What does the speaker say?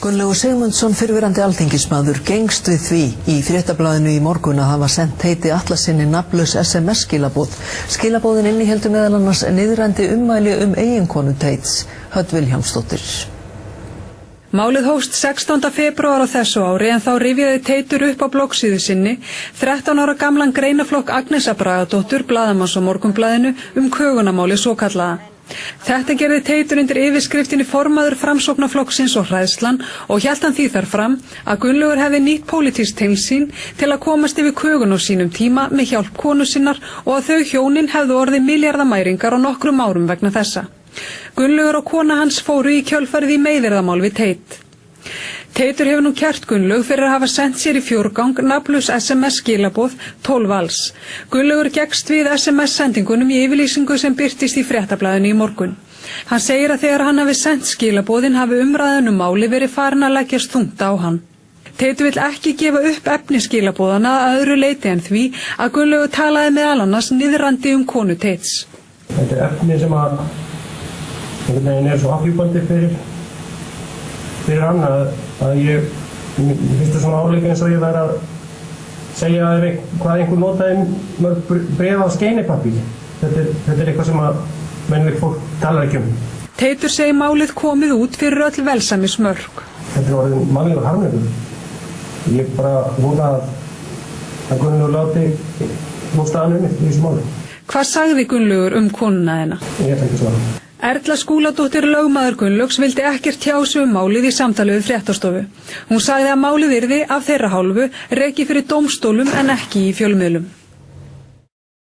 Gunnlaugur Sigmundsson, fyrrverandi alþingismaður, gengst við því í Fréttablaðinu í morgun að hafa sent Teiti Atlasyni nafnlaus SMS-skilaboð. Skilaboðin innihéldu meðal annars niðrandi ummæli eiginkonu Teits, Hödd Vilhjálmsdóttir. Málið hófst 16. febrúar á þessu ári en þá rifjaði Teitur upp á bloggsíðu sinni 13 ára gamlan greinaflokk Agnesar Bragadóttur, blaðamanns á Morgunblaðinu, kögunamálið svokallaða. Þetta gerði Teitur undir yfirskriftinni formaður Framsóknarflokksins og hræðslan og hélt hann því þar fram að Gunnlaugur hefði nýtt pólitískt tengsl sín til að komast yfir kögun á sínum tíma með hjálp konu sinnar og að þau hjónin hefðu orðið milljarðamæringar á nokkrum árum vegna þessa. Gunnlaugur og kona hans fóru í kjölfarið í meiðyrðamál við Teit. Teitur hefur nú kært Gunnlaug fyrir að hafa sent sér í fjórgang nafnlaus SMS-skilaboð 12 alls. Gunnlaugur gekkst við SMS-sendingunum í yfirlýsingu sem birtist í Fréttablaðinu í morgun. Hann segir að þegar hann hafi sendt skilaboðin hafi umræðan máli verið farin að leggjast þungt á hann. Teitur vill ekki gefa upp efni skilaboðana að öðru leyti en því að Gunnlaugur talaði meðal annars niðrandi konu Teits. Þetta efni sem að svo afhjúpandi fyrir hann að ég finnst það svona áleika eins og ég væri að segja hvað einhver notaði mörg bréf á skeinipapír. Þetta er eitthvað sem að venjulegt fólk talar ekki Teitur segir málið komið út fyrir öll velsæmismörk. Þetta er orðin mannlegur harmleikur. Ég bara vona að Gunnlaugur láti staðan í þessu máli. Hvað sagði Gunnlaugur konuna þína? Ég ætla ekki að svara. Erla Skúladóttir, lögmaður Gunnlaugs, vildi ekkert tjá sig málið í samtali við Fréttastofu. Hún sagði að málið yrði af þeirra hálfu rekið fyrir dómstólum en ekki í fjölmiðlum.